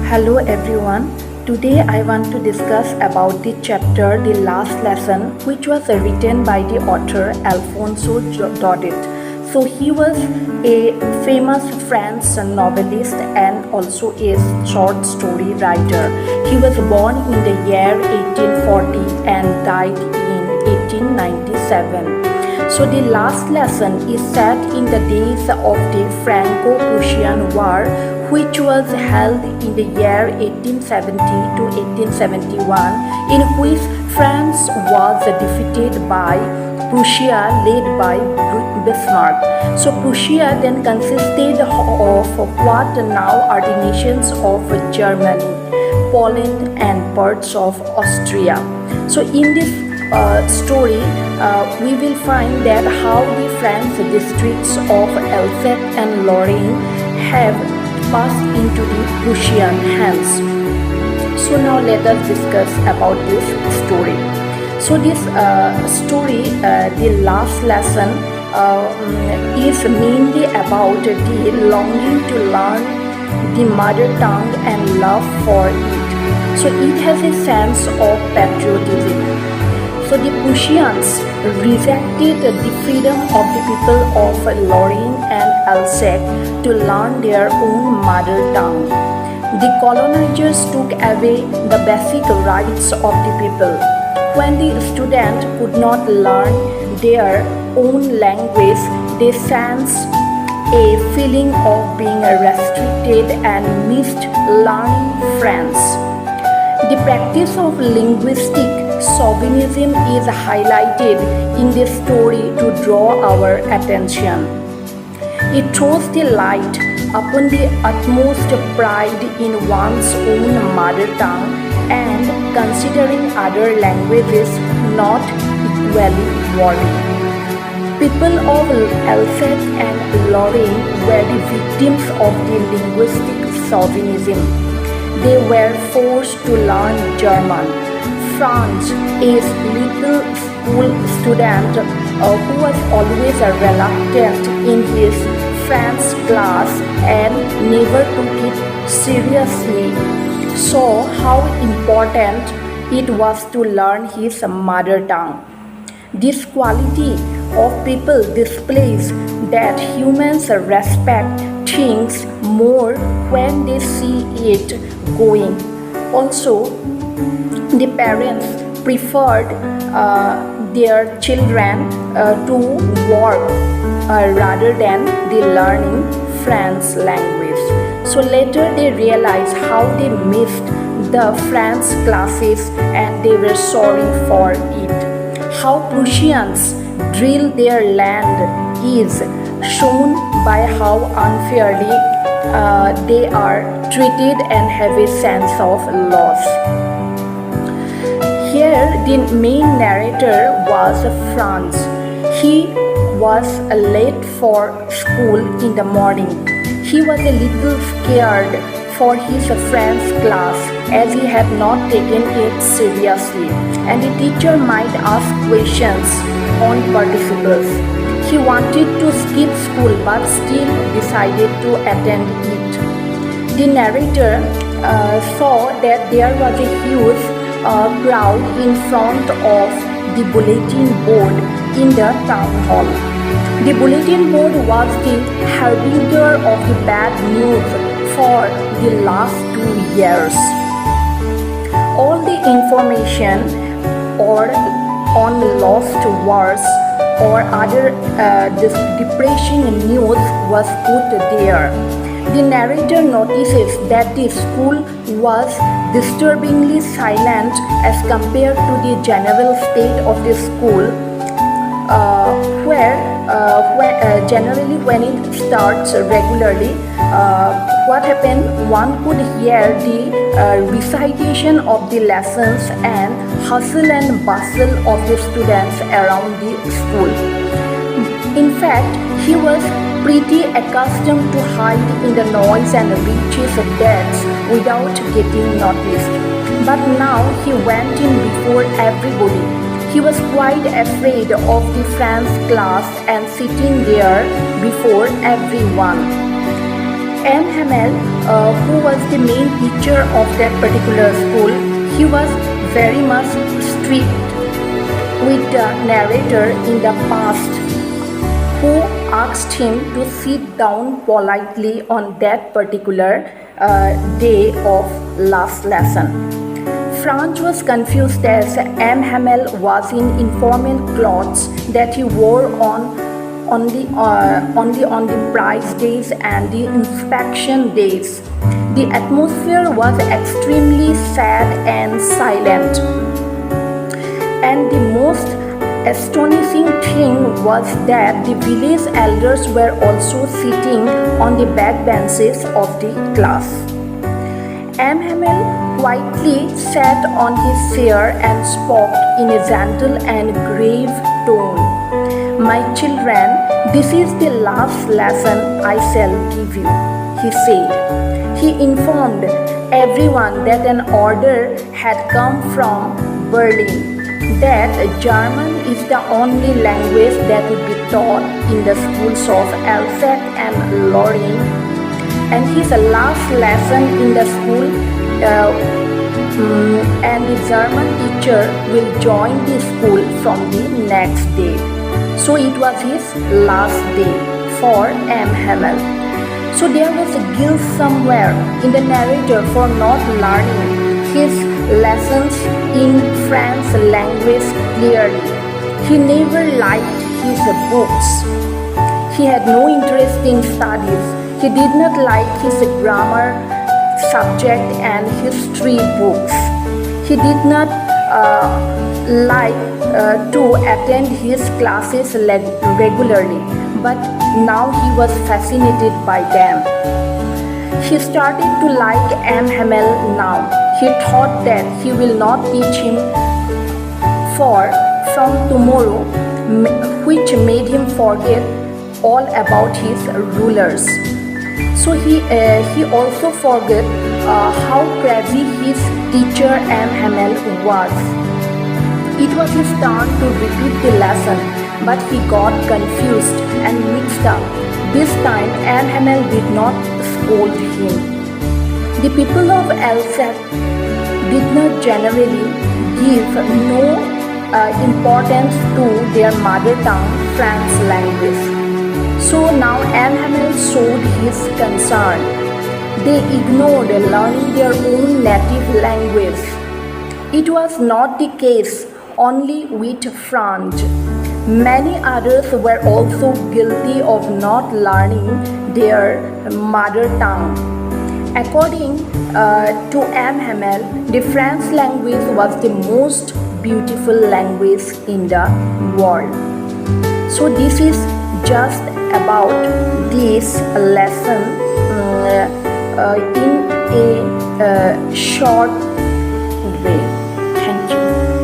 Hello everyone. Today I want to discuss about the chapter The Last Lesson, which was written by the author Alfonso Daudet. So he was a famous French novelist and also a short story writer. He was born in the year 1840 and died in 1897. So the last lesson is set in the days of the Franco-Prussian War, which was held in the year 1870 to 1871, in which France was defeated by Prussia led by Bismarck. So Prussia then consisted of what now are the nations of Germany, Poland and parts of Austria. So in this story, we will find that how the French districts of Alsace and Lorraine have passed into the Prussian hands. So now let us discuss about this story. So this story, the last lesson, is mainly about the longing to learn the mother tongue and love for it. So it has a sense of patriotism. So the Prussians rejected the freedom of the people of Lorraine and Alsace to learn their own mother tongue. The colonizers took away the basic rights of the people. When the student could not learn their own language, they sensed a feeling of being restricted and missed learning French. The practice of linguistic chauvinism is highlighted in this story to draw our attention. It throws the light upon the utmost pride in one's own mother tongue and considering other languages not equally worthy. People of Alsace and Lorraine were the victims of the linguistic chauvinism. They were forced to learn German. Franz, a little school student who was always reluctant in his French class and never took it seriously, saw how important it was to learn his mother tongue. This quality of people displays that humans respect things more when they see it going. Also, the parents preferred their children to work rather than the learning French language. So later they realized how they missed the French classes and they were sorry for it. How Prussians drill their land is shown by how unfairly they are treated and have a sense of loss. Here, the main narrator was Franz. He was late for school in the morning. He was a little scared for his French class as he had not taken it seriously, and the teacher might ask questions on participles. He wanted to skip school but still decided to attend it. The narrator saw that there was a huge crowd in front of the bulletin board in the town hall. The bulletin board was the harbinger of the bad news for the last 2 years. All the information or on lost wars or other depressing news was put there. The narrator notices that the school was disturbingly silent as compared to the general state of the school, where generally when it starts regularly, what happened? One could hear the recitation of the lessons and hustle and bustle of the students around the school. In fact, he was pretty accustomed to hide in the noise and reach his desks without getting noticed. But now he went in before everybody. He was quite afraid of the French class and sitting there before everyone. M. Hamel, who was the main teacher of that particular school, he was very much strict with the narrator in the past, who asked him to sit down politely on that particular day of last lesson. Franz was confused as M. Hamel was in informal clothes that he wore only on the prize days and the inspection days. The atmosphere was extremely sad and silent. And the most astonishing thing was that the village elders were also sitting on the back benches of the class. M. Hamel quietly sat on his chair and spoke in a gentle and grave tone. "My children, this is the last lesson I shall give you," he said. He informed everyone that an order had come from Berlin that German is the only language that would be taught in the schools of Alsace and Lorraine, and his last lesson in the school and the German teacher will join the school from the next day. So it was his last day for M. Hamel. So there was a guilt somewhere in the narrator for not learning his lessons in French language clearly. He never liked his books. He had no interest in studies. He did not like his grammar subject and history books. He did not like to attend his classes regularly, but now he was fascinated by them. He started to like M. Hamel now. He thought that he will not teach him from tomorrow, which made him forget all about his rulers. So he also forgot how crazy his teacher M. Hamel was. It was his turn to repeat the lesson, but he got confused and mixed up. This time M. Hamel did not scold him. The people of Alsace did not generally give no importance to their mother tongue French language. So now M. Hamel showed his concern. They ignored learning their own native language. It was not the case only with Franz. Many others were also guilty of not learning their mother tongue. According to M. Hamel, the French language was the most beautiful language in the world. So this is just about this lesson in a short way. Thank you.